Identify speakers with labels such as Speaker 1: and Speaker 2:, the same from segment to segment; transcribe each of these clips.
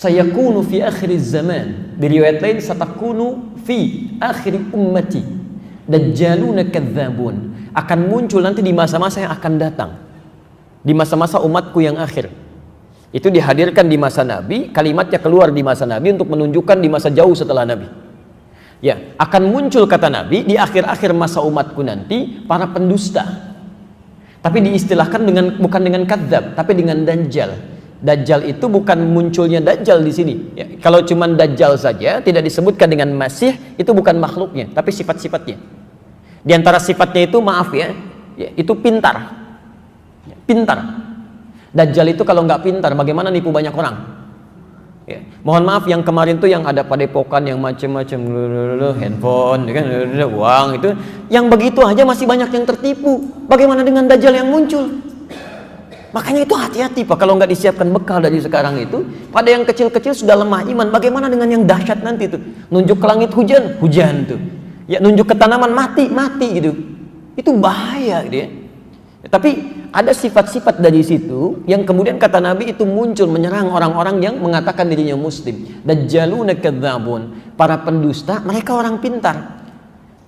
Speaker 1: sayakunu fi akhiriz zaman. Di riwayat lain satakunu fi akhir ummati dajjaluna kadzabun. Akan muncul nanti di masa-masa yang akan datang. Di masa-masa umatku yang akhir. Itu dihadirkan di masa Nabi, kalimatnya keluar di masa Nabi untuk menunjukkan di masa jauh setelah Nabi. Ya, akan muncul kata Nabi di akhir-akhir masa umatku nanti para pendusta. Tapi diistilahkan bukan dengan kadzab, tapi dengan dajjal. Dajjal itu bukan munculnya dajjal di sini. Ya, kalau cuma dajjal saja tidak disebutkan dengan masih, itu bukan makhluknya, tapi sifat-sifatnya. Di antara sifatnya itu maaf ya, itu pintar. Pintar. Dajjal itu kalau nggak pintar, bagaimana nipu banyak orang? Ya. Mohon maaf yang kemarin tuh yang ada padepokan yang macam-macam, handphone, kan, uang itu, yang begitu aja masih banyak yang tertipu. Bagaimana dengan dajjal yang muncul? Makanya itu hati-hati Pak, kalau nggak disiapkan bekal dari sekarang itu, pada yang kecil-kecil sudah lemah iman, bagaimana dengan yang dahsyat nanti tuh? Nunjuk ke langit hujan, hujan tuh. Ya nunjuk ke tanaman mati gitu. Itu bahaya gitu ya. Tapi ada sifat-sifat dari situ yang kemudian kata Nabi itu muncul menyerang orang-orang yang mengatakan dirinya muslim. Dajjaluna kadzabun, para pendusta, mereka orang pintar.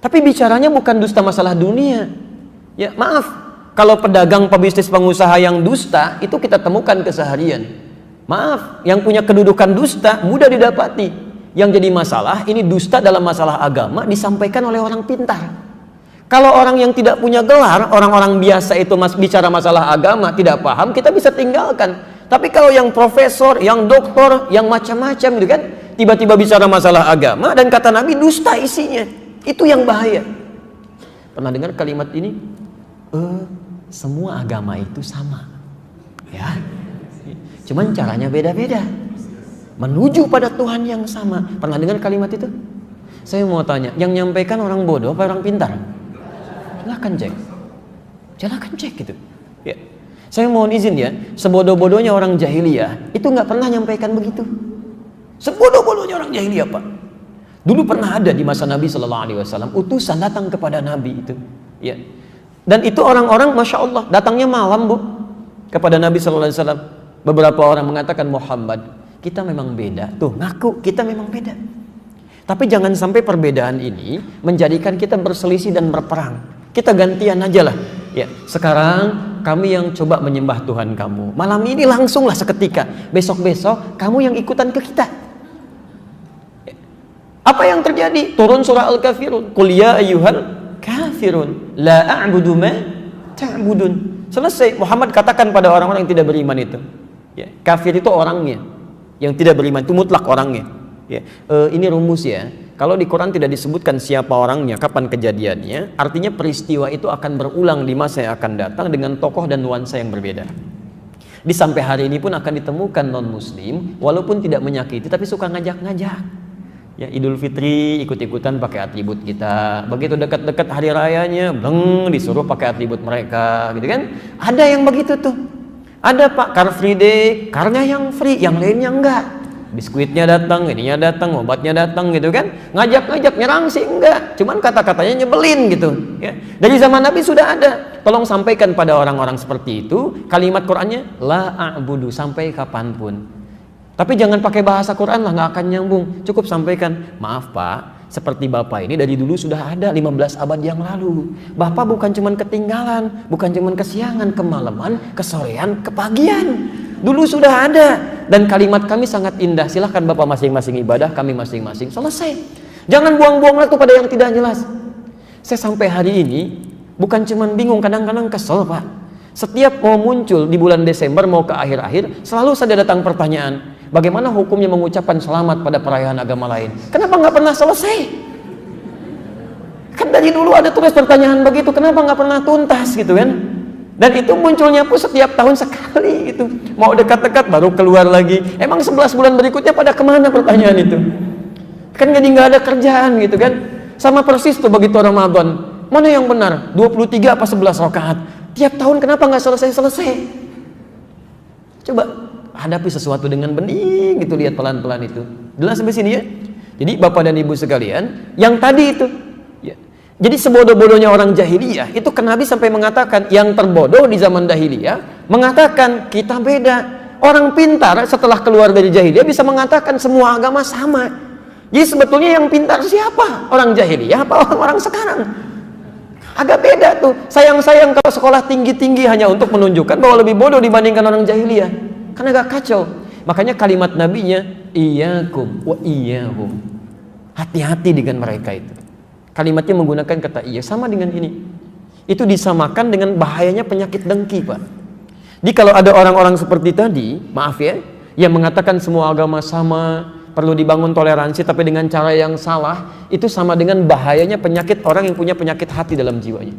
Speaker 1: Tapi bicaranya bukan dusta masalah dunia. Ya, maaf, kalau pedagang, pebisnis, pengusaha yang dusta itu kita temukan keseharian. Maaf, yang punya kedudukan dusta mudah didapati. Yang jadi masalah ini dusta dalam masalah agama disampaikan oleh orang pintar. Kalau orang yang tidak punya gelar, orang-orang biasa itu bicara masalah agama, tidak paham, kita bisa tinggalkan. Tapi kalau yang profesor, yang doktor, yang macam-macam gitu kan, tiba-tiba bicara masalah agama dan kata Nabi dusta isinya. Itu yang bahaya. Pernah dengar kalimat ini? Semua agama itu sama. Ya. Cuman caranya beda-beda. Menuju pada Tuhan yang sama. Pernah dengar kalimat itu? Saya mau tanya, yang nyampaikan orang bodoh apa orang pintar? Silahkan cek gitu ya. Saya mohon izin ya, sebodoh-bodohnya orang jahiliyah itu nggak pernah nyampaikan begitu. Sebodoh-bodohnya orang jahiliyah Pak. Dulu pernah ada di masa Nabi SAW utusan datang kepada Nabi itu ya. Dan itu orang-orang Masya Allah datangnya malam Bu kepada Nabi SAW. Beberapa orang mengatakan, Muhammad, kita memang beda. Tuh ngaku kita memang beda. Tapi jangan sampai perbedaan ini menjadikan kita berselisih dan berperang. Kita gantian aja lah. Ya, sekarang kami yang coba menyembah Tuhan kamu. Malam ini langsunglah seketika. Besok-besok kamu yang ikutan ke kita. Ya. Apa yang terjadi? Turun surah Al-Kafirun. Qul ya ayyuhal kafirun la a'budu ma ta'budun. Selesai. Muhammad katakan pada orang-orang yang tidak beriman itu. Ya, kafir itu orangnya. Yang tidak beriman itu mutlak orangnya. Ya, ini rumus ya. Kalau di Quran tidak disebutkan siapa orangnya, kapan kejadiannya, artinya peristiwa itu akan berulang di masa yang akan datang dengan tokoh dan nuansa yang berbeda. Di sampai hari ini pun akan ditemukan non-muslim, walaupun tidak menyakiti, tapi suka ngajak-ngajak. Ya, Idul Fitri ikut-ikutan pakai atribut kita. Begitu dekat-dekat hari rayanya, disuruh pakai atribut mereka, gitu kan? Ada yang begitu tuh. Ada Pak, Car Free Day, karnya yang free, yang lainnya enggak. Biskuitnya datang, ininya datang, obatnya datang gitu kan. Ngajak-ngajak, nyerang sih enggak. Cuman kata-katanya nyebelin gitu ya. Dari zaman Nabi sudah ada. Tolong sampaikan pada orang-orang seperti itu kalimat Qur'annya la a'budu, sampai kapanpun. Tapi jangan pakai bahasa Quran lah, nggak akan nyambung. Cukup sampaikan, maaf Pak, seperti Bapak ini dari dulu sudah ada 15 abad yang lalu. Bapak bukan cuman ketinggalan, bukan cuman kesiangan, kemalaman, kesorean, kepagian. Dulu sudah ada. Dan kalimat kami sangat indah. Silahkan Bapak masing-masing ibadah, kami masing-masing. Selesai. Jangan buang-buang waktu pada yang tidak jelas. Saya sampai hari ini bukan cuman bingung, kadang-kadang kesel Pak. Setiap mau muncul di bulan Desember mau ke akhir-akhir, selalu saja datang pertanyaan. Bagaimana hukumnya mengucapkan selamat pada perayaan agama lain? Kenapa nggak pernah selesai? Kan dari dulu ada tulis pertanyaan begitu, kenapa nggak pernah tuntas gitu kan? Dan itu munculnya pun setiap tahun sekali gitu. Mau dekat-dekat baru keluar lagi. Emang 11 bulan berikutnya pada kemana pertanyaan itu? Kan jadi nggak ada kerjaan gitu kan? Sama persis tuh begitu Ramadan. Mana yang benar? 23 apa 11 rakaat? Tiap tahun kenapa nggak selesai-selesai? Coba hadapi sesuatu dengan bening gitu, lihat pelan-pelan itu. Jelas sampai sini ya? Jadi Bapak dan Ibu sekalian, yang tadi itu ya. Jadi sebodoh-bodohnya orang jahiliyah itu Nabi sampai mengatakan, yang terbodoh di zaman jahiliyah mengatakan kita beda. orang pintar setelah keluar dari jahiliyah bisa mengatakan semua agama sama. Jadi sebetulnya yang pintar siapa? Orang jahiliyah apa orang-orang sekarang? Agak beda tuh. Sayang-sayang kalau sekolah tinggi-tinggi hanya untuk menunjukkan bahwa lebih bodoh dibandingkan orang jahiliyah. Kan agak kacau. Makanya kalimat nabinya, iyyakum wa iyyahum. Hati-hati dengan mereka itu. Kalimatnya menggunakan kata iya, sama dengan ini. Itu disamakan dengan bahayanya penyakit dengki, Pak. Jadi kalau ada orang-orang seperti tadi, maaf ya, yang mengatakan semua agama sama, perlu dibangun toleransi tapi dengan cara yang salah, itu sama dengan bahayanya penyakit orang yang punya penyakit hati dalam jiwanya,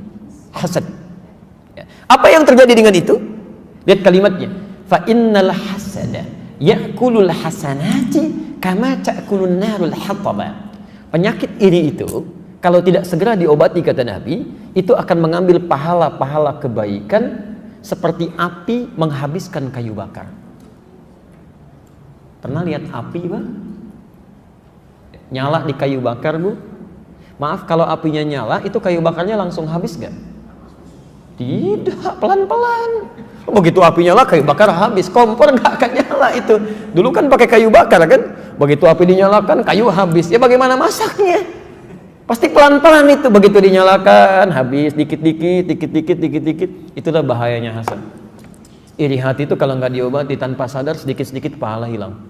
Speaker 1: hasad. Apa yang terjadi dengan itu? Lihat kalimatnya, fa innal hasada ya'kulul hasanati kama ta'kulun narul hataba. Penyakit iri itu kalau tidak segera diobati, kata Nabi, itu akan mengambil pahala-pahala kebaikan seperti api menghabiskan kayu bakar. Pernah lihat api, Bang? Nyala di kayu bakar, Bu? Maaf, kalau apinya nyala, itu kayu bakarnya langsung habis gak? Tidak, pelan-pelan. Begitu api nyala, kayu bakar habis. Kompor gak akan nyala itu. Dulu kan pakai kayu bakar kan? Begitu api dinyalakan, kayu habis. Ya bagaimana masaknya? Pasti pelan-pelan itu. Begitu dinyalakan, habis dikit-dikit, dikit-dikit, dikit-dikit. Itulah bahayanya hasad. Iri hati itu kalau nggak diobati tanpa sadar, sedikit-sedikit pahala hilang.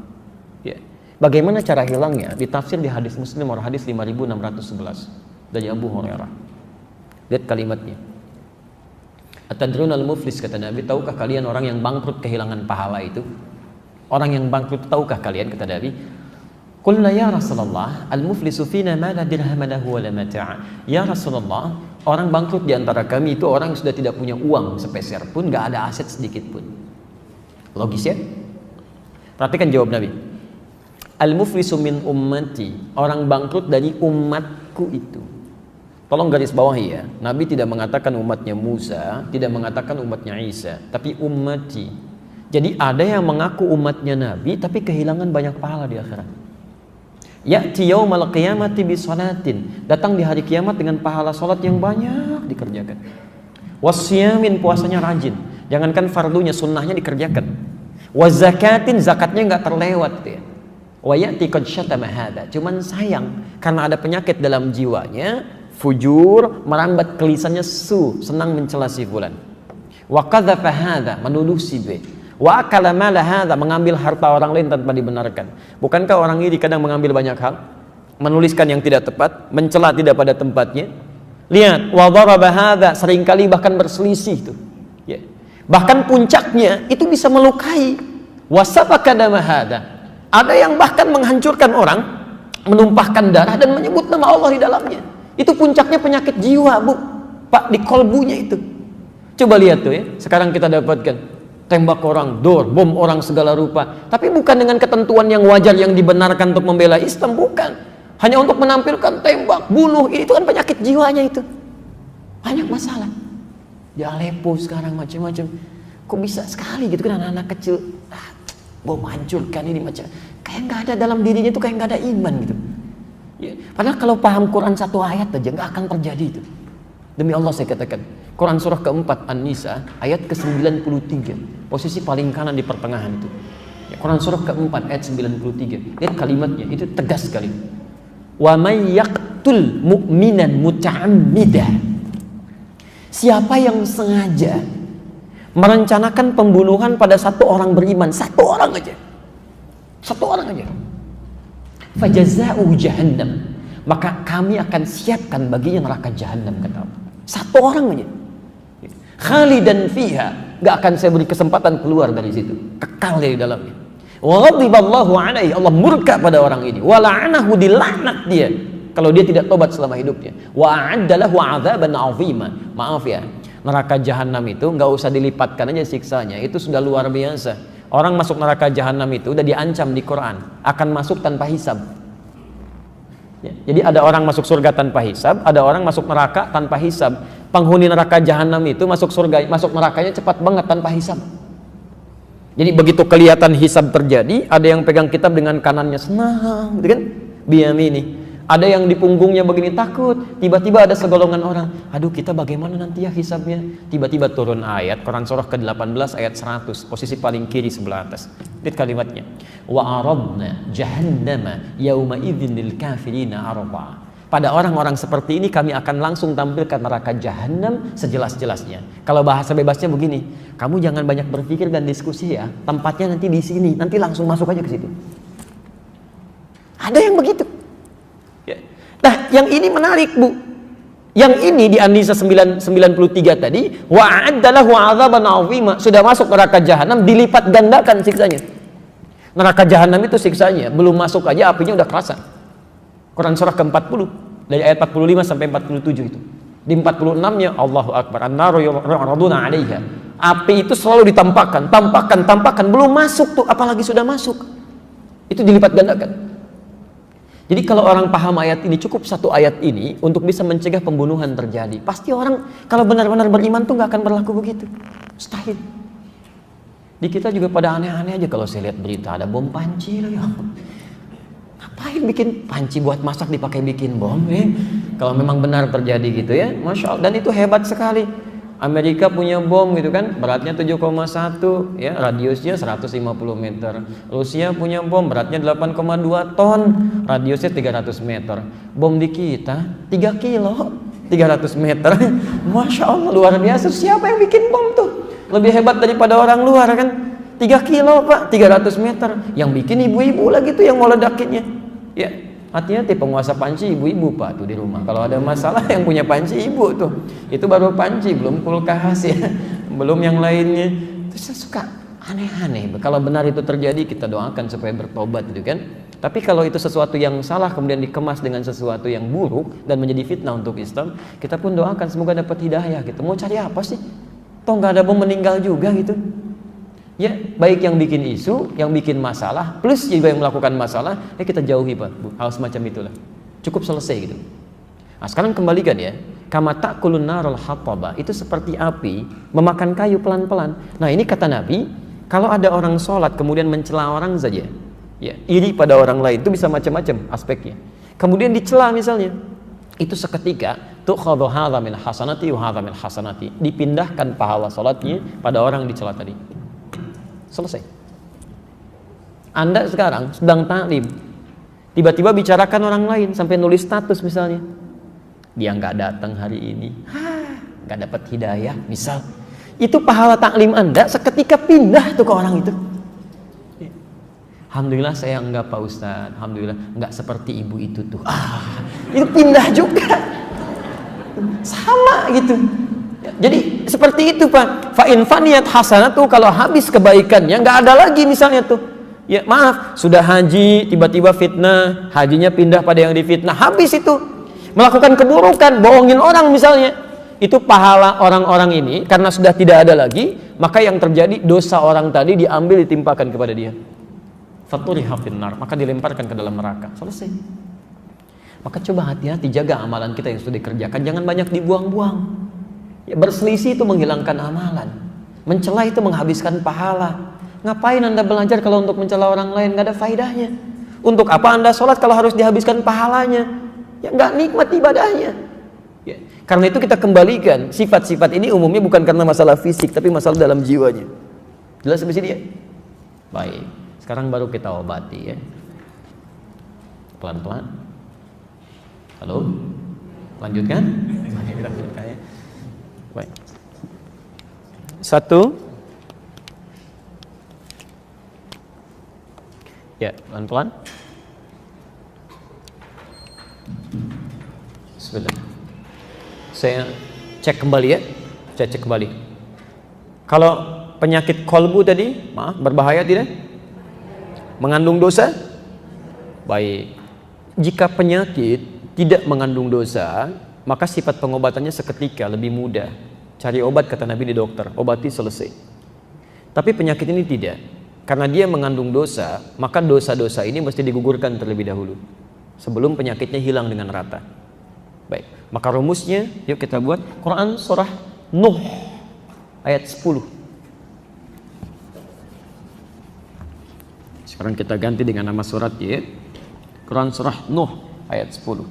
Speaker 1: Ya. Bagaimana cara hilangnya? Ditafsir di hadis Muslim, hadis 5611 dari Abu Hurairah. Lihat kalimatnya. Atadrun al-muflis, kata Nabi, tahukah kalian orang yang bangkrut kehilangan pahala itu? Orang yang bangkrut, tahukah kalian, kata Nabi? Qulna ya Rasulullah, al-muflisu fina ma la dirham lahu wa la mata'a. Ya Rasulullah, orang bangkrut di antara kami itu orang yang sudah tidak punya uang sepeser pun, nggak ada aset sedikit pun. Logis ya? Perhatikan jawab Nabi. Al-muflisu min ummati, orang bangkrut dari umatku itu. Tolong garis bawahi ya, Nabi tidak mengatakan umatnya Musa, tidak mengatakan umatnya Isa, tapi ummati. Jadi ada yang mengaku umatnya Nabi tapi kehilangan banyak pahala di akhirat. Ya'ti yaumal qiyamati bi sholatin, datang di hari kiamat dengan pahala salat yang banyak dikerjakan. Wasyamin, puasanya rajin, jangankan fardunya, sunnahnya dikerjakan. Wazakatin, zakatnya nggak terlewat ya. Wa ya'ti qad syatama hadza, cuman sayang karena ada penyakit dalam jiwanya, fujur, merambat ke lisannya senang mencela si fulan. Wa qadzafa hadza, menuduh si B. Wa akala mala hadza, mengambil harta orang lain tanpa dibenarkan. Bukankah orang iri kadang mengambil banyak hal? Menuliskan yang tidak tepat, mencela tidak pada tempatnya. Lihat, wa daraba hadza, seringkali bahkan berselisih itu. Ya. Bahkan puncaknya itu bisa melukai. Wa sabaka dama hadza. Ada yang bahkan menghancurkan orang, menumpahkan darah dan menyebut nama Allah di dalamnya. Itu puncaknya penyakit jiwa, Bu. Pak, di kolbunya itu. Coba lihat tuh ya, sekarang kita dapatkan tembak orang, bom orang segala rupa. Tapi bukan dengan ketentuan yang wajar yang dibenarkan untuk membela Islam, bukan. Hanya untuk menampilkan tembak, bunuh, itu kan penyakit jiwanya itu. Banyak masalah. Di Aleppo sekarang macam-macam. Kok bisa sekali gitu kan anak-anak kecil, bom hancurkan ini macam. Kayak nggak ada dalam dirinya itu, kayak nggak ada iman gitu. Ya. Padahal kalau paham Quran satu ayat aja nggak akan terjadi itu. Demi Allah saya katakan, Quran surah keempat An-Nisa ayat ke-93, posisi paling kanan di pertengahan itu. Ya, Quran surah keempat ayat 93. Lihat kalimatnya, itu tegas sekali. Wa may yaqtul mu'minan muta'ammida. Siapa yang sengaja merencanakan pembunuhan pada satu orang beriman, satu orang aja. Fajaza'uhu jahannam. Maka kami akan siapkan baginya neraka jahanam, kata Allah. Satu orang aja. Khalidan fiha, gak akan saya beri kesempatan keluar dari situ, kekal di dalamnya. Wa ghadiballahu alaihi, Allah murka pada orang ini. Wa la'anahu, dilaknat dia kalau dia tidak tobat selama hidupnya. Wa a'adda lahu 'adzaban 'azima. Maaf ya, neraka jahanam itu nggak usah dilipatkan aja siksanya, itu sudah luar biasa. Orang masuk neraka jahanam itu udah diancam di Quran, akan masuk tanpa hisab. Ya, jadi ada orang masuk surga tanpa hisab, ada orang masuk neraka tanpa hisab. Penghuni neraka jahanam itu masuk surga, masuk nerakanya cepat banget tanpa hisab. Jadi begitu kelihatan hisab terjadi, ada yang pegang kitab dengan kanannya senang, gitu kan? Biyamini. Ada yang di punggungnya begini takut, tiba-tiba ada segolongan orang, aduh kita bagaimana nanti ya hisabnya? Tiba-tiba turun ayat Quran surah ke-18 ayat 100, posisi paling kiri sebelah atas. Lihat kalimatnya. Wa aradna jahannama yauma idzin lil kafirina arba. Pada orang-orang seperti ini kami akan langsung tampilkan neraka jahanam sejelas-jelasnya. Kalau bahasa bebasnya begini, kamu jangan banyak berpikir dan diskusi ya. Tempatnya nanti di sini, nanti langsung masuk aja ke situ. Ada yang begitu. Ya. Nah, yang ini menarik, Bu. Yang ini di An-Nisa 93 tadi, wa'addalahu 'adzaban 'azima, sudah masuk neraka jahanam, dilipat gandakan siksanya. Neraka jahanam itu siksanya, belum masuk aja apinya udah kerasa. Quran surah ke-40 dari ayat 45 sampai 47 itu. Di 46-nya Allahu Akbar. An-naru yu'raduna 'alaiha. Api itu selalu tampakkan, belum masuk tuh, apalagi sudah masuk. Itu dilipat gandakan. Jadi kalau orang paham ayat ini, cukup satu ayat ini untuk bisa mencegah pembunuhan terjadi. Pasti orang kalau benar-benar beriman tuh nggak akan berlaku begitu. Mustahil. Di kita juga pada aneh-aneh aja kalau saya lihat berita ada bom panci ya. Ngapain bikin panci buat masak dipakai bikin bom ya? Kalau memang benar terjadi gitu ya, Masya Allah. Dan itu hebat sekali. Amerika punya bom gitu kan, beratnya 7,1 ya, radiusnya 150 meter. Rusia punya bom beratnya 8,2 ton, radiusnya 300 meter. Bom di kita 3 kilo, 300 meter. Masya Allah, luar biasa. Siapa yang bikin bom tuh? Lebih hebat daripada orang luar kan? 3 kilo Pak, 300 meter. Yang bikin ibu-ibu lagi tuh yang mau ledakinnya. Ya, hati-hati penguasa panci ibu-ibu Pak tuh di rumah. Kalau ada masalah yang punya panci ibu tuh. Itu baru panci, belum kulkas ya. Belum yang lainnya. Terus suka aneh-aneh. Kalau benar itu terjadi, kita doakan supaya bertobat gitu kan. Tapi kalau itu sesuatu yang salah kemudian dikemas dengan sesuatu yang buruk dan menjadi fitnah untuk Islam, kita pun doakan semoga dapat hidayah gitu. Mau cari apa sih? Toh nggak ada bom meninggal juga gitu. Ya, baik yang bikin isu, yang bikin masalah, plus juga yang melakukan masalah, ya kita jauhi Pak, Bu. Hal semacam itulah. Cukup selesai gitu. Nah, sekarang kembalikan ya. Kama ta'kulun narul hattaba, itu seperti api memakan kayu pelan-pelan. Nah, ini kata Nabi, kalau ada orang sholat kemudian mencela orang saja, ya, iri pada orang lain, itu bisa macam-macam aspeknya. Kemudian dicela misalnya, itu seketika tu'khadhu hadza min hasanati wa hadza min hasanati, dipindahkan pahala sholatnya pada orang dicela tadi. Selesai. Anda sekarang sedang taklim, tiba-tiba bicarakan orang lain sampai nulis status misalnya, dia nggak datang hari ini, nggak dapat hidayah, misal, itu pahala taklim Anda seketika pindah tuh ke orang itu. Alhamdulillah saya enggak Pak Ustadz, alhamdulillah enggak seperti ibu itu tuh. Itu pindah juga, sama gitu. Jadi seperti itu Pak. Fa in faniyat hasanatu, kalau habis kebaikannya nggak ada lagi misalnya tuh. Ya maaf, sudah haji tiba-tiba fitnah, hajinya pindah pada yang difitnah, habis itu. Melakukan keburukan, bohongin orang misalnya. Itu pahala orang-orang ini karena sudah tidak ada lagi, maka yang terjadi dosa orang tadi diambil ditimpakan kepada dia. Faturiha finnar, maka dilemparkan ke dalam neraka. Selesai. Maka coba hati-hati jaga amalan kita yang sudah dikerjakan, jangan banyak dibuang-buang. Ya, berselisih itu menghilangkan amalan, mencela itu menghabiskan pahala. Ngapain Anda belajar kalau untuk mencela orang lain? Nggak ada faedahnya. Untuk apa Anda sholat kalau harus dihabiskan pahalanya? Ya nggak nikmat ibadahnya. Ya, karena itu kita kembalikan sifat-sifat ini umumnya bukan karena masalah fisik, tapi masalah dalam jiwanya. Jelas sampai sini ya? Baik, sekarang baru kita obati ya. Pelan-pelan. Halo? Lanjutkan? Kita lanjutkan ya. Baik. 1. Ya, pelan-pelan. Bismillah. Saya cek kembali ya. Saya cek kembali. Kalau penyakit kolbu tadi, maaf, berbahaya tidak? Mengandung dosa? Baik. Jika penyakit tidak mengandung dosa, maka sifat pengobatannya seketika, lebih mudah. Cari obat kata Nabi di dokter, obati selesai. Tapi penyakit ini tidak. Karena dia mengandung dosa, maka dosa-dosa ini mesti digugurkan terlebih dahulu sebelum penyakitnya hilang dengan rata. Baik, maka rumusnya yuk kita buat. Quran surah Nuh ayat 10. Sekarang kita ganti dengan nama surat ya. Quran surah Nuh ayat 10.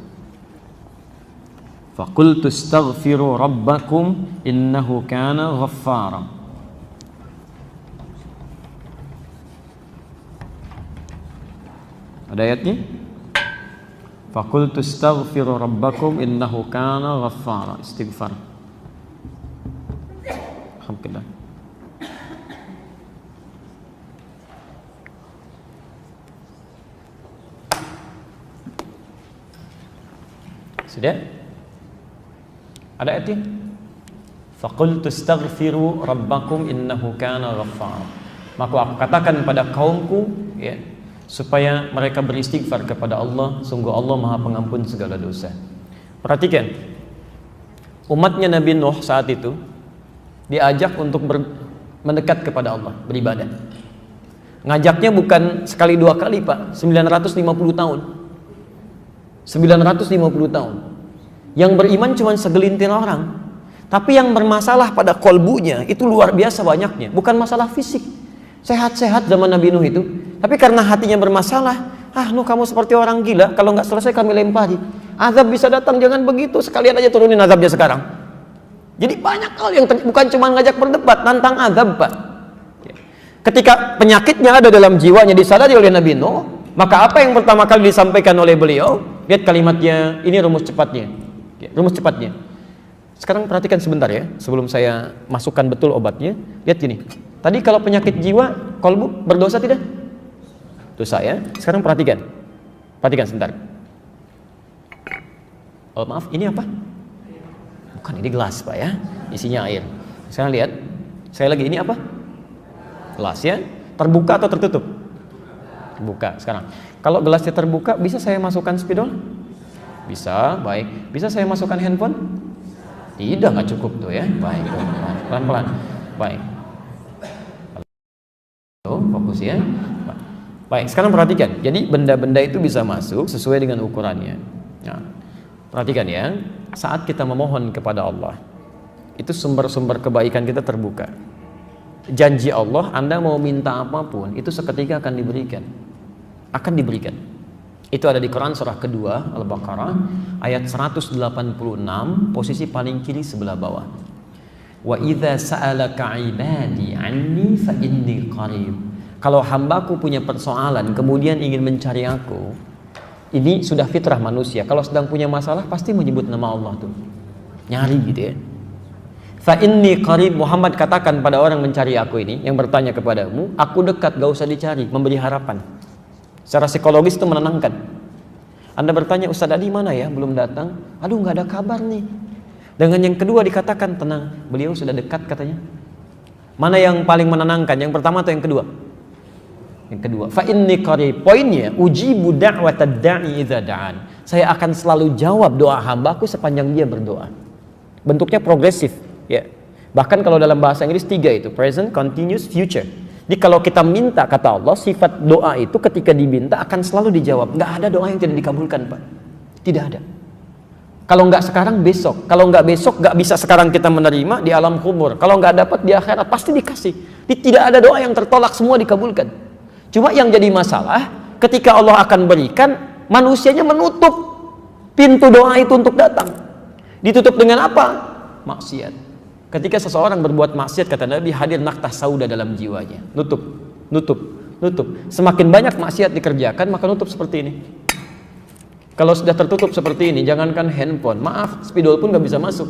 Speaker 1: Faqultu astaghfiru rabbakum innahu kana ghaffara. Ada ayatnya? Faqultu astaghfiru rabbakum innahu kana ghaffara. Istighfar. Alhamdulillah. Sudah? Ada ayatnya? Faqultu astaghfiru rabbakum innahu kana ghaffara. Maka aku katakan pada kaumku, ya, supaya mereka beristighfar kepada Allah, sungguh Allah Maha Pengampun segala dosa. Perhatikan, umatnya Nabi Nuh saat itu diajak untuk mendekat kepada Allah, beribadah. Ngajaknya bukan sekali dua kali, Pak, 950 tahun. 950 tahun. Yang beriman cuma segelintir orang. Tapi yang bermasalah pada kolbunya itu luar biasa banyaknya. Bukan masalah fisik. Sehat-sehat zaman Nabi Nuh itu. Tapi karena hatinya bermasalah, Nuh kamu seperti orang gila, kalau nggak selesai kami lempari. Azab bisa datang, jangan begitu. Sekalian aja turunin azabnya sekarang. Jadi banyak hal yang bukan cuma ngajak berdebat, nantang azab, Pak. Ketika penyakitnya ada dalam jiwanya disadari oleh Nabi Nuh, maka apa yang pertama kali disampaikan oleh beliau? Lihat kalimatnya, ini rumus cepatnya. Rumus cepatnya. Sekarang perhatikan sebentar ya, sebelum saya masukkan betul obatnya. Lihat gini. Tadi kalau penyakit jiwa, kolbu berdosa tidak? Dosa ya. Sekarang perhatikan. Perhatikan sebentar. Oh maaf, ini apa? Bukan, ini gelas Pak ya. Isinya air. Sekarang lihat. Saya lagi, ini apa? Gelas ya. Terbuka atau tertutup? Terbuka. Sekarang, kalau gelasnya terbuka, bisa saya masukkan spidol? Bisa, baik. Bisa saya masukkan handphone? Tidak, nggak cukup tuh ya. Baik, pelan-pelan. Baik. Tuh, fokus ya. Baik, sekarang perhatikan. Jadi benda-benda itu bisa masuk sesuai dengan ukurannya. Nah, perhatikan ya. Saat kita memohon kepada Allah, itu sumber-sumber kebaikan kita terbuka. Janji Allah, Anda mau minta apapun, itu seketika akan diberikan. Akan diberikan. Itu ada di Quran surah kedua Al-Baqarah ayat 186, posisi paling kiri sebelah bawah. Wa idza sa'alaka 'ibadi 'anni fa inni qarib. Kalau hambaku punya persoalan kemudian ingin mencari aku, ini sudah fitrah manusia. Kalau sedang punya masalah pasti menyebut nama Allah tuh. Nyari gitu ya. Fa inni qarib, Muhammad katakan pada orang mencari aku ini, yang bertanya kepadamu, aku dekat, gak usah dicari, memberi harapan. Secara psikologis itu menenangkan. Anda bertanya, Ustadz Adi mana ya? Belum datang. Aduh, nggak ada kabar nih. Dengan yang kedua dikatakan tenang, beliau sudah dekat katanya. Mana yang paling menenangkan? Yang pertama atau yang kedua? Yang kedua. Fa inni qarib. Poinnya, ujibu da'watad da'i idza da'an. Saya akan selalu jawab doa hambaku sepanjang dia berdoa. Bentuknya progresif, ya. Bahkan kalau dalam bahasa Inggris 3 itu, present, continuous, future. Jadi kalau kita minta, kata Allah, sifat doa itu ketika diminta akan selalu dijawab. Nggak ada doa yang tidak dikabulkan, Pak. Tidak ada. Kalau nggak sekarang, besok. Kalau nggak besok, nggak bisa sekarang kita menerima di alam kubur. Kalau nggak dapat di akhirat, pasti dikasih. Tidak ada doa yang tertolak, semua dikabulkan. Cuma yang jadi masalah, ketika Allah akan berikan, manusianya menutup pintu doa itu untuk datang. Ditutup dengan apa? Maksiat. Ketika seseorang berbuat maksiat, kata Nabi, hadir naktah sauda dalam jiwanya. Nutup, nutup, nutup. Semakin banyak maksiat dikerjakan, maka nutup seperti ini. Kalau sudah tertutup seperti ini, jangankan handphone, maaf, spidol pun gak bisa masuk.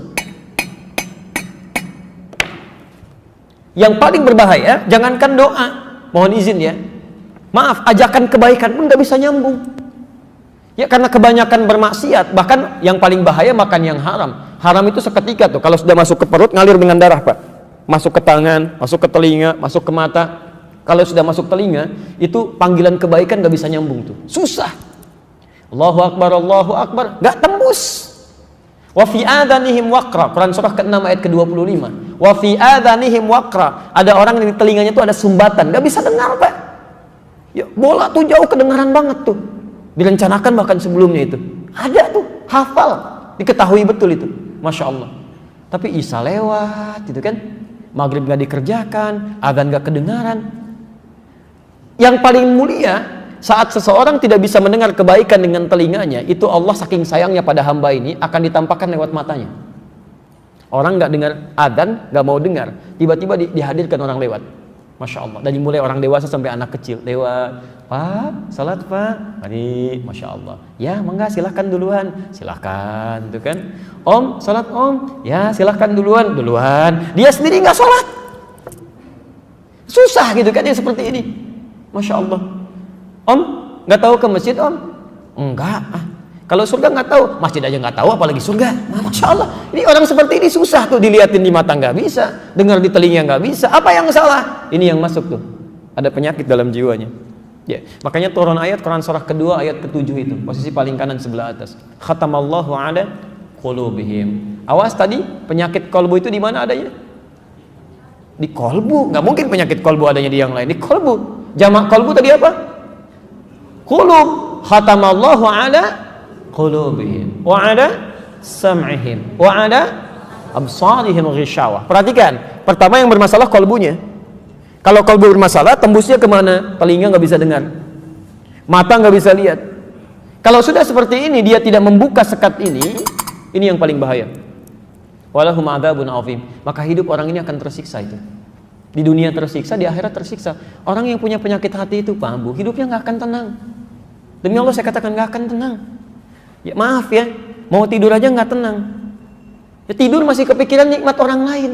Speaker 1: Yang paling berbahaya, jangankan doa, mohon izin ya, maaf, ajakan kebaikan pun gak bisa nyambung. Ya karena kebanyakan bermaksiat, bahkan yang paling bahaya makan yang haram. Haram itu seketika tuh, kalau sudah masuk ke perut ngalir dengan darah, Pak. Masuk ke tangan, masuk ke telinga, masuk ke mata. Kalau sudah masuk telinga, itu panggilan kebaikan gak bisa nyambung tuh. Susah. Allahu Akbar, gak tembus. Wa fi adhanihim waqra. Quran surah ke-6 ayat ke-25. Wa fi adhanihim waqra. Ada orang yang di telinganya tuh ada sumbatan, gak bisa dengar, Pak. Ya, bola tuh jauh kedengaran banget tuh. Direncanakan bahkan sebelumnya itu. Ada tuh, hafal, diketahui betul itu. Masya Allah. Tapi Isya lewat, gitu kan. Maghrib gak dikerjakan, adzan gak kedengaran. Yang paling mulia, saat seseorang tidak bisa mendengar kebaikan dengan telinganya, itu Allah saking sayangnya pada hamba ini akan ditampakkan lewat matanya. Orang nggak dengar adzan, nggak mau dengar, tiba-tiba dihadirkan orang lewat. Masya Allah. Dari mulai orang dewasa sampai anak kecil lewat. Pak, salat Pak. Mari, Masya Allah. Ya, mangga silahkan duluan. Silahkan, tuh kan. Om, salat Om. Ya, silahkan duluan. Dia sendiri nggak salat. Susah gitu kan ya seperti ini. Masya Allah. Om, nggak tahu ke masjid Om? Enggak. Kalau surga nggak tahu, masjid aja nggak tahu, apalagi surga. Masya Allah. Ini orang seperti ini susah tuh dilihatin di mata nggak bisa, dengar di telinga nggak bisa. Apa yang salah? Ini yang masuk tuh. Ada penyakit dalam jiwanya. Ya, makanya turun ayat Quran surah kedua ayat ke-7 itu, posisi paling kanan sebelah atas. Khatamallahu ala qulubihim. Awas tadi penyakit kolbu itu di mana adanya? Di kolbu. Nggak mungkin penyakit kolbu adanya di yang lain. Di kolbu. Jamak kolbu tadi apa? Qulub. Khatamallahu ala qulubihim wa ala sam'ihim wa ala absarihim ghishawah. Perhatikan, pertama yang bermasalah kolbunya. Kalau kolbu bermasalah, tembusnya kemana? Telinga nggak bisa dengar, mata nggak bisa lihat. Kalau sudah seperti ini, dia tidak membuka sekat ini yang paling bahaya. Walahum adzabun azim. Maka hidup orang ini akan tersiksa itu. Di dunia tersiksa, di akhirat tersiksa. Orang yang punya penyakit hati itu, Pak Bu, hidupnya nggak akan tenang. Demi Allah saya katakan nggak akan tenang. Ya maaf ya, mau tidur aja nggak tenang. Ya tidur masih kepikiran nikmat orang lain.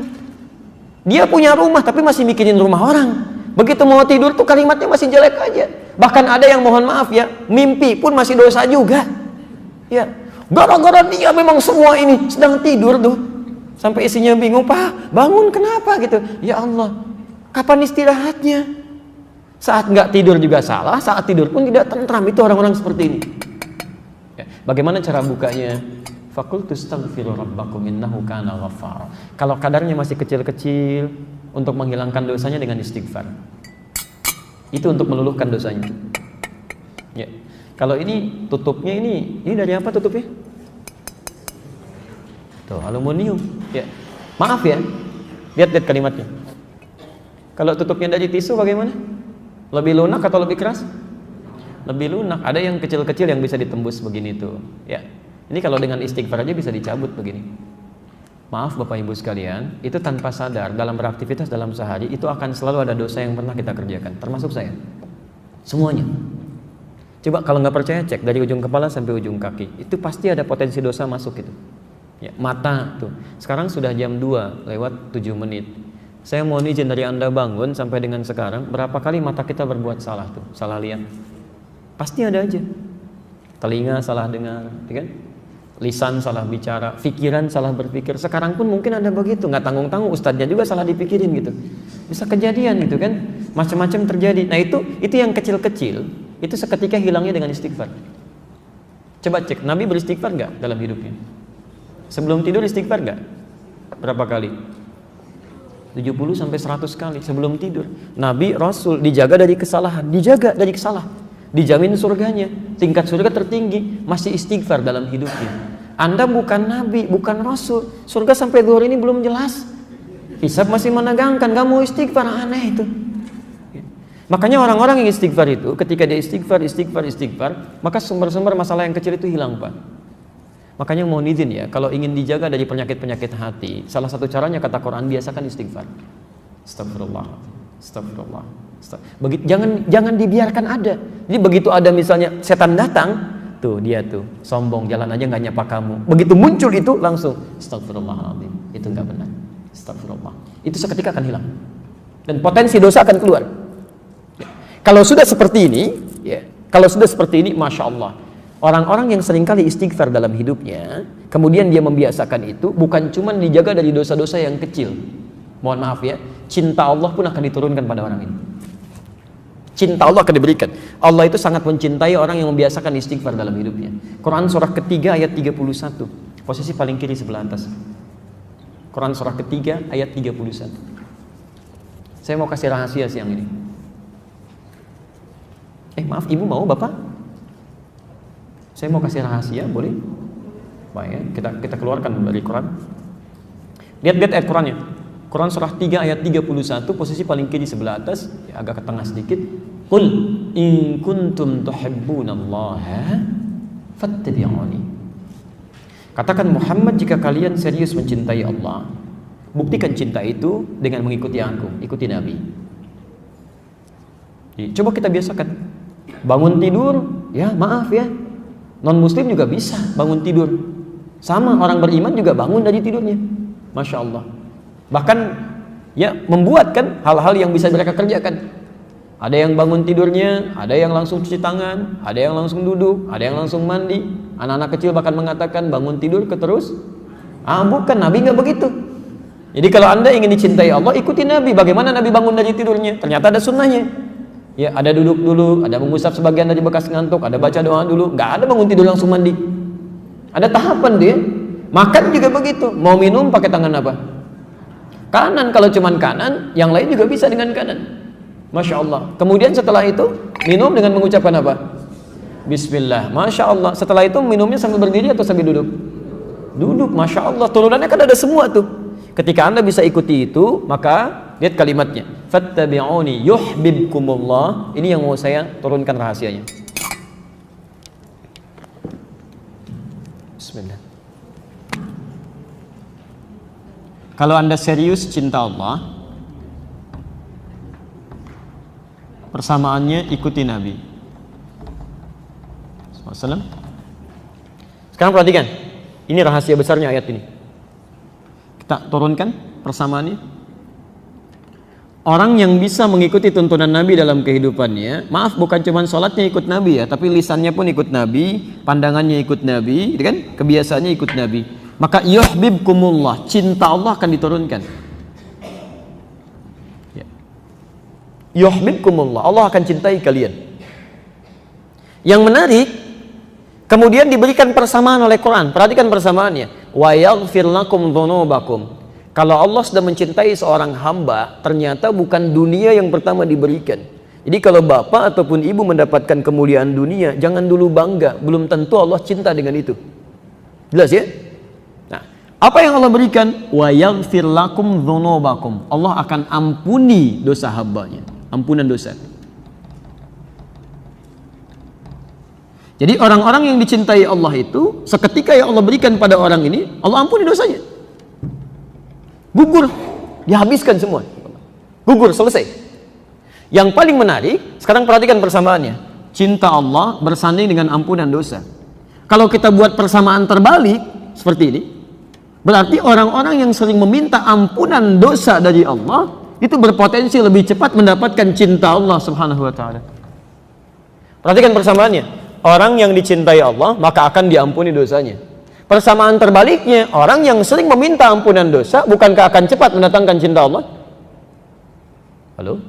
Speaker 1: Dia punya rumah tapi masih mikirin rumah orang. Begitu mau tidur tuh kalimatnya masih jelek aja. Bahkan ada yang mohon maaf ya, mimpi pun masih dosa juga. Ya, gara-gara dia memang semua ini sedang tidur tuh. Sampai isinya bingung, Pak, bangun kenapa gitu. Ya Allah, kapan istirahatnya? Saat nggak tidur juga salah, saat tidur pun tidak tentram. Itu orang-orang seperti ini. Ya, bagaimana cara bukanya? Fakultu astaghfiru rabbakum innahu kana ghaffar. Kalau kadarnya masih kecil-kecil, untuk menghilangkan dosanya dengan istighfar. Itu untuk meluluhkan dosanya. Ya. Kalau ini tutupnya ini dari apa tutupnya? Tuh, aluminium. Ya. Maaf ya. Lihat kalimatnya. Kalau tutupnya dari tisu bagaimana? Lebih lunak atau lebih keras? Lebih lunak. Ada yang kecil-kecil yang bisa ditembus begini tuh. Ya. Ini kalau dengan istighfar aja bisa dicabut begini. Maaf Bapak Ibu sekalian, itu tanpa sadar dalam beraktivitas dalam sehari itu akan selalu ada dosa yang pernah kita kerjakan, termasuk saya. Semuanya. Coba kalau nggak percaya cek dari ujung kepala sampai ujung kaki. Itu pasti ada potensi dosa masuk itu. Ya, mata tuh. Sekarang sudah jam 2 lewat 7 menit. Saya mohon izin dari Anda bangun sampai dengan sekarang, berapa kali mata kita berbuat salah tuh, salah lihat. Pasti ada aja. Telinga salah dengar, ya kan? Lisan salah bicara, pikiran salah berpikir. Sekarang pun mungkin ada begitu, nggak tanggung-tanggung ustadznya juga salah dipikirin gitu. Bisa kejadian gitu kan, macam-macam terjadi. Nah itu yang kecil-kecil, itu seketika hilangnya dengan istighfar. Coba cek, Nabi beristighfar nggak dalam hidupnya? Sebelum tidur istighfar nggak? Berapa kali? 70 sampai 100 kali sebelum tidur. Nabi Rasul dijaga dari kesalahan, dijamin surganya, tingkat surga tertinggi, masih istighfar dalam hidupnya. Anda bukan Nabi, bukan Rasul, surga sampai zuhur ini belum jelas, hisab masih menegangkan, gak mau istighfar, aneh itu. Makanya orang-orang yang istighfar itu, ketika dia istighfar, maka sumber-sumber masalah yang kecil itu hilang Pak. Makanya mohon izin ya, kalau ingin dijaga dari penyakit-penyakit hati, salah satu caranya kata Quran, biasakan istighfar. Astagfirullah. Jangan dibiarkan ada. Jadi begitu ada misalnya setan datang, tuh dia tuh sombong, jalan aja nggak nyapa kamu. Begitu muncul itu langsung astagfirullahaladzim. Itu nggak benar. Astagfirullah. Itu seketika akan hilang dan potensi dosa akan keluar. Ya. Kalau sudah seperti ini, masya Allah. Orang-orang yang seringkali istighfar dalam hidupnya, kemudian dia membiasakan itu, bukan cuma dijaga dari dosa-dosa yang kecil. Mohon maaf ya, cinta Allah pun akan diturunkan pada orang ini. Cinta Allah akan diberikan. Allah itu sangat mencintai orang yang membiasakan istighfar dalam hidupnya. Quran surah ketiga ayat 31. Posisi paling kiri sebelah atas. Quran surah ketiga ayat 31. Saya mau kasih rahasia siang ini. Maaf, ibu mau bapak? Saya mau kasih rahasia, boleh? Baik ya, kita keluarkan dari Quran. Lihat ayat Qurannya. Quran surah 3 ayat 31, posisi paling kiri sebelah atas, ya, agak ke tengah sedikit. Qul in kuntum tuhibbunallaha fattabi'uni. Katakan Muhammad, jika kalian serius mencintai Allah, buktikan cinta itu dengan mengikuti aku, ikuti Nabi. Coba kita biasakan. Bangun tidur, ya maaf ya, non muslim juga bisa bangun tidur. Sama orang beriman juga bangun dari tidurnya. Masya Allah. Bahkan ya membuat kan hal-hal yang bisa mereka kerjakan. Ada yang bangun tidurnya, ada yang langsung cuci tangan, ada yang langsung duduk, ada yang langsung mandi. Anak-anak kecil bahkan mengatakan bangun tidur terus. Bukan, Nabi nggak begitu. Jadi kalau Anda ingin dicintai Allah, ikuti Nabi. Bagaimana Nabi bangun dari tidurnya? Ternyata ada sunnahnya. Ya, ada duduk dulu, ada mengusap sebagian dari bekas ngantuk, ada baca doa dulu. Nggak ada bangun tidur langsung mandi. Ada tahapan dia. Makan juga begitu. Mau minum pakai tangan apa? Kanan. Kalau cuman kanan, yang lain juga bisa dengan kanan. Masya Allah. Kemudian setelah itu minum dengan mengucapkan apa? Bismillah. Masya Allah. Setelah itu minumnya sambil berdiri atau sambil duduk? Duduk. Masya Allah. Turunannya kan ada semua tuh. Ketika Anda bisa ikuti itu, maka lihat kalimatnya. Fattabi'uni yuhibbukumullah. Ini yang mau saya turunkan rahasianya. Bismillah. Kalau Anda serius cinta Allah, persamaannya ikuti Nabi SAW. Sekarang perhatikan, ini rahasia besarnya ayat ini. Kita turunkan persamaannya. Orang yang bisa mengikuti tuntunan Nabi dalam kehidupannya, maaf bukan cuma sholatnya ikut Nabi ya, tapi lisannya pun ikut Nabi, pandangannya ikut Nabi, gitu kan? Kebiasaannya ikut Nabi. Maka yuhibbukumullah, cinta Allah akan diturunkan. Yuhibbukumullah, Allah akan cintai kalian. Yang menarik, kemudian diberikan persamaan oleh Quran. Perhatikan persamaannya. Wa yaghfir lakum dzunubakum. Kalau Allah sudah mencintai seorang hamba, ternyata bukan dunia yang pertama diberikan. Jadi kalau bapak ataupun ibu mendapatkan kemuliaan dunia, jangan dulu bangga. Belum tentu Allah cinta dengan itu. Jelas ya? Nah, apa yang Allah berikan? Wa yaghfir lakum dzunubakum. Allah akan ampuni dosa hambanya. Ampunan dosa. Jadi orang-orang yang dicintai Allah itu, seketika yang Allah berikan pada orang ini, Allah ampuni dosanya. Gugur, dihabiskan semua. Gugur, selesai. Yang paling menarik, sekarang perhatikan persamaannya. Cinta Allah bersanding dengan ampunan dosa. Kalau kita buat persamaan terbalik seperti ini, berarti orang-orang yang sering meminta ampunan dosa dari Allah itu berpotensi lebih cepat mendapatkan cinta Allah Subhanahu wa taala. Perhatikan persamaannya. Orang yang dicintai Allah maka akan diampuni dosanya. Persamaan terbaliknya, orang yang sering meminta ampunan dosa bukankah akan cepat mendatangkan cinta Allah? Halo?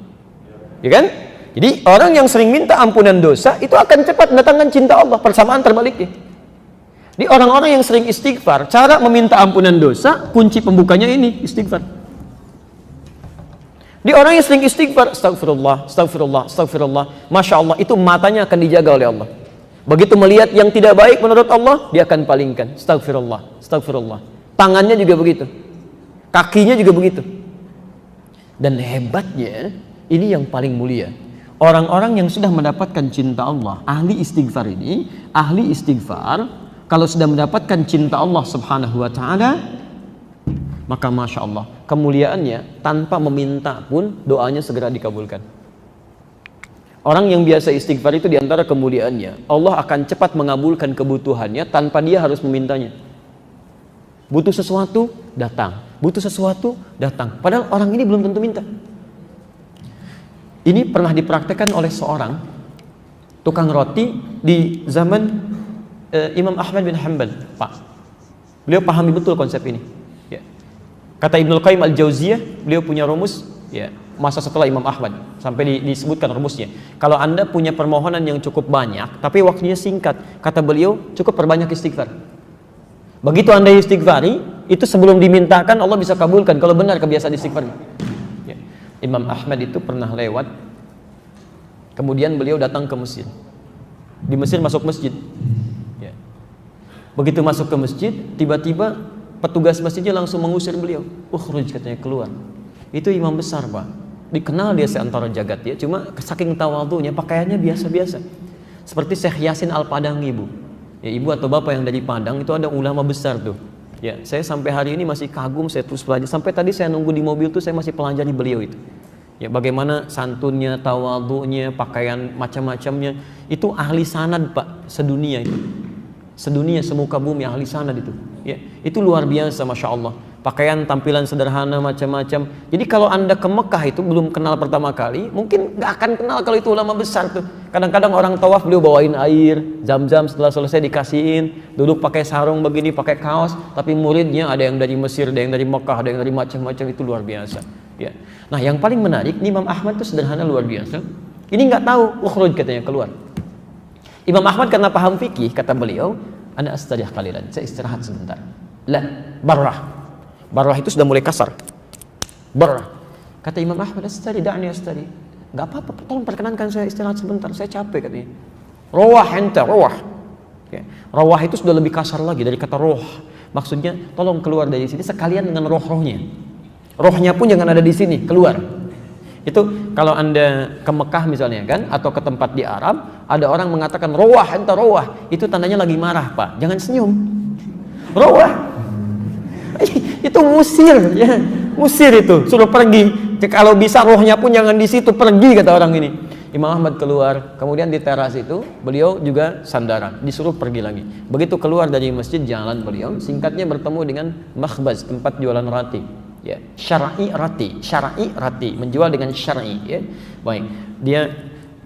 Speaker 1: Ya kan? Jadi orang yang sering minta ampunan dosa itu akan cepat mendatangkan cinta Allah. Persamaan terbaliknya. Di orang-orang yang sering istighfar, cara meminta ampunan dosa kunci pembukanya ini istighfar. Di orang yang sering istighfar, astagfirullah, astagfirullah, astagfirullah, masya Allah, itu matanya akan dijaga oleh Allah. Begitu melihat yang tidak baik menurut Allah, dia akan palingkan, astagfirullah, astagfirullah. Tangannya juga begitu, kakinya juga begitu. Dan hebatnya, ini yang paling mulia. Orang-orang yang sudah mendapatkan cinta Allah, ahli istighfar ini, ahli istighfar, kalau sudah mendapatkan cinta Allah Subhanahu wa taala, maka masya Allah, kemuliaannya tanpa meminta pun doanya segera dikabulkan. Orang yang biasa istighfar itu diantara kemuliaannya, Allah akan cepat mengabulkan kebutuhannya tanpa dia harus memintanya. Butuh sesuatu, datang. Butuh sesuatu, datang. Padahal orang ini belum tentu minta. Ini pernah dipraktekkan oleh seorang tukang roti di zaman Imam Ahmad bin Hanbal. Pak, beliau pahami betul konsep ini. Kata Ibnul Qayyim Al-Jauziyah, beliau punya rumus ya, masa setelah Imam Ahmad sampai disebutkan rumusnya. Kalau Anda punya permohonan yang cukup banyak tapi waktunya singkat, kata beliau cukup perbanyak istighfar. Begitu Anda istighfari, itu sebelum dimintakan Allah bisa kabulkan kalau benar kebiasaan istighfar. Ya. Imam Ahmad itu pernah lewat, kemudian beliau datang ke Mesir. Di Mesir masuk masjid. Ya. Begitu masuk ke masjid, tiba-tiba petugas masjidnya langsung mengusir beliau. Ukhruj, katanya, keluar. Itu imam besar, Pak. Dikenal dia seantara jagat ya, cuma saking tawadhunya pakaiannya biasa-biasa. Seperti Syekh Yasin Al-Padangi, Bu. Ya, ibu atau bapak yang dari Padang itu ada ulama besar tuh. Ya, saya sampai hari ini masih kagum, saya terus pelajari. Sampai tadi saya nunggu di mobil tuh saya masih pelajari beliau itu. Ya, bagaimana santunnya, tawadhunya, pakaian macam-macamnya. Itu ahli sanad, Pak, sedunia itu. Sedunia, semuka bumi ahli sanad itu. Ya, itu luar biasa, Masya Allah. Pakaian tampilan sederhana macam-macam. Jadi kalau Anda ke Mekah itu belum kenal pertama kali, mungkin nggak akan kenal kalau itu ulama besar tuh. Kadang-kadang orang tawaf beliau bawain air, zam-zam, setelah selesai dikasihin, duduk pakai sarung begini, pakai kaos, tapi muridnya ada yang dari Mesir, ada yang dari Mekah, ada yang dari macam-macam, itu luar biasa. Ya. Nah, yang paling menarik, Imam Ahmad itu sederhana luar biasa. Ini nggak tahu, ukhruj katanya, keluar. Imam Ahmad karena paham fikih, kata beliau, ana astarih qalilan, saya istirahat sebentar. La, barrah. Barrah itu sudah mulai kasar. Barrah. Kata Imam Ahmad, astari, da'ni astari. Gak apa-apa, tolong perkenankan saya istirahat sebentar, saya capek katanya. Rawah ente, rawah. Ya. Rawah itu sudah lebih kasar lagi dari kata roh. Maksudnya, tolong keluar dari sini sekalian dengan roh-rohnya. Rohnya pun jangan ada di sini, keluar. Itu kalau Anda ke Mekah misalnya kan, atau ke tempat di Arab, ada orang mengatakan rawah ente, rawah. Itu tandanya lagi marah, Pak. Jangan senyum. Rawah. Itu musir, ya, musir itu, suruh pergi. Kalau bisa rohnya pun jangan di situ, pergi kata orang ini. Imam Ahmad keluar, kemudian di teras itu beliau juga sandaran, disuruh pergi lagi. Begitu keluar dari masjid, jalan beliau, singkatnya bertemu dengan makhbaz, tempat jualan roti. Ya, syar'i rati, menjual dengan syar'i. Ya, baik. Dia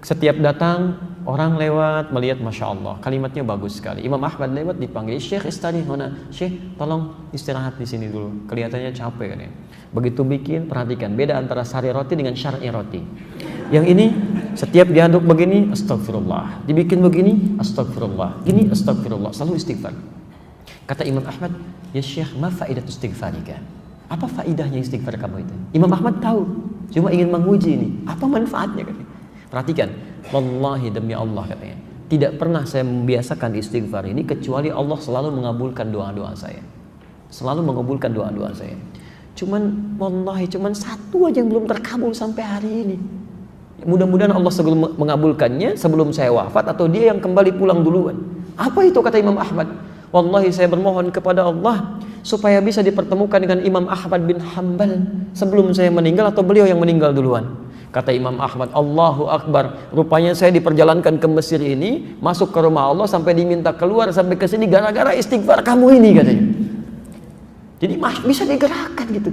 Speaker 1: setiap datang orang lewat melihat, masya Allah, kalimatnya bagus sekali. Imam Ahmad lewat dipanggil, Syekh istari hona, Syekh tolong istirahat di sini dulu, kelihatannya capek kan ya. Begitu bikin, perhatikan beda antara sari roti dengan syar'i roti. Yang ini setiap diaduk begini, astagfirullah, dibikin begini, astagfirullah, gini astagfirullah, selalu istighfar. Kata Imam Ahmad, ya Syekh, ma faidatu istighfarika? Apa faidahnya istighfar kamu itu? Imam Ahmad tahu, cuma ingin menguji ini, apa manfaatnya katanya. Perhatikan, wallahi demi Allah katanya, tidak pernah saya membiasakan istighfar ini kecuali Allah selalu mengabulkan doa-doa saya. Selalu mengabulkan doa-doa saya. Cuman wallahi cuman satu aja yang belum terkabul sampai hari ini. Mudah-mudahan Allah sebelum mengabulkannya sebelum saya wafat atau dia yang kembali pulang duluan. Apa itu kata Imam Ahmad? Wallahi saya bermohon kepada Allah supaya bisa dipertemukan dengan Imam Ahmad bin Hanbal sebelum saya meninggal atau beliau yang meninggal duluan. Kata Imam Ahmad, Allahu Akbar, rupanya saya diperjalankan ke Mesir ini, masuk ke rumah Allah sampai diminta keluar sampai ke sini gara-gara istighfar kamu ini katanya. Jadi bisa digerakkan gitu.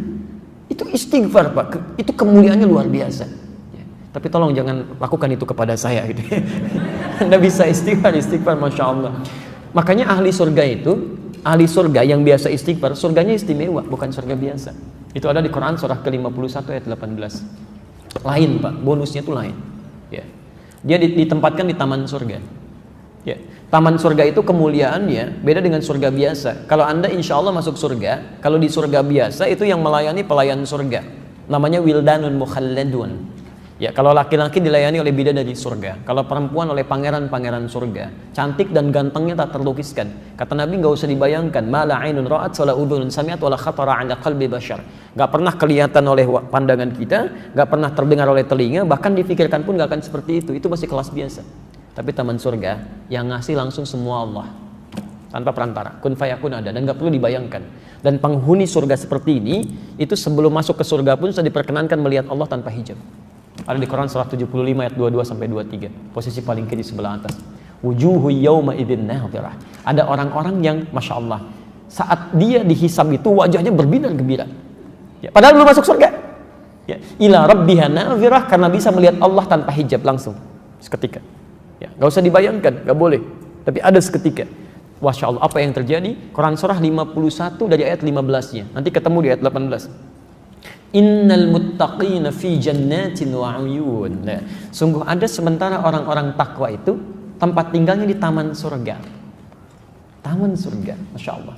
Speaker 1: Itu istighfar, Pak. Itu kemuliaannya luar biasa. Ya. Tapi tolong jangan lakukan itu kepada saya gitu. Anda bisa istighfar, Masya Allah. Makanya ahli surga yang biasa istighfar, surganya istimewa, bukan surga biasa. Itu ada di Quran surah ke-51 ayat 18. Lain, Pak, bonusnya itu lain. Ya. Dia ditempatkan di taman surga. Ya. Taman surga itu kemuliaannya beda dengan surga biasa. Kalau Anda insya Allah masuk surga, kalau di surga biasa itu yang melayani pelayan surga, namanya wildanun mukhalladun. Ya, kalau laki-laki dilayani oleh bidadari surga, kalau perempuan oleh pangeran-pangeran surga, cantik dan gantengnya tak terlukiskan. Kata Nabi, nggak usah dibayangkan, mala ainun ra'at wala udhunun sami'at wala khatara 'ala qalbi bashar. Nggak pernah kelihatan oleh pandangan kita, nggak pernah terdengar oleh telinga, bahkan difikirkan pun nggak akan seperti itu. Itu masih kelas biasa. Tapi taman surga yang ngasih langsung semua Allah, tanpa perantara, kun fayakun ada, dan nggak perlu dibayangkan. Dan penghuni surga seperti ini, itu sebelum masuk ke surga pun sudah diperkenankan melihat Allah tanpa hijab. Ada di Quran surah 75 ayat 22 sampai 23, posisi paling kiri sebelah atas. Wujuhu yawma idzin nadhirah. Ada orang-orang yang masya Allah, saat dia dihisab itu wajahnya berbinar gembira. Ya, padahal belum masuk surga. Ya, ila rabbiha nadhirah, karena bisa melihat Allah tanpa hijab langsung seketika. Ya, nggak usah dibayangkan, nggak boleh. Tapi ada seketika. Masya Allah, apa yang terjadi? Quran surah 51 dari ayat 15-nya. Nanti ketemu di ayat 18. Innal muttaqina fi jannatin wa uyun. Nah, sungguh ada sementara orang-orang takwa itu tempat tinggalnya di taman surga. Taman surga, masya Allah.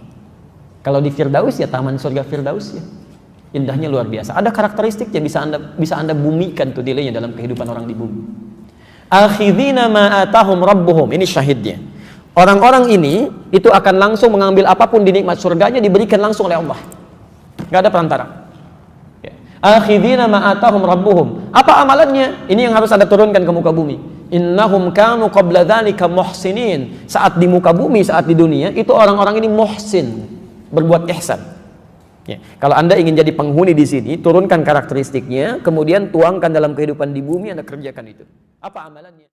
Speaker 1: Kalau di Firdaus ya taman surga Firdaus ya. Indahnya luar biasa. Ada karakteristiknya bisa anda bumikan tuh nilainya dalam kehidupan orang di bumi. Akhidhina ma atahum rabbuhum. Ini syahidnya. Orang-orang ini itu akan langsung mengambil apapun di nikmat surganya, diberikan langsung oleh Allah. Gak ada perantara. Akhidina ma atahum rabbuhum. Apa amalannya? Ini yang harus Anda turunkan ke muka bumi. Innahum kanu qabla dzalika muhsinin. Saat di muka bumi, saat di dunia, itu orang-orang ini muhsin, berbuat ihsan. Ya. Kalau Anda ingin jadi penghuni di sini, turunkan karakteristiknya, kemudian tuangkan dalam kehidupan di bumi, Anda kerjakan itu. Apa amalannya?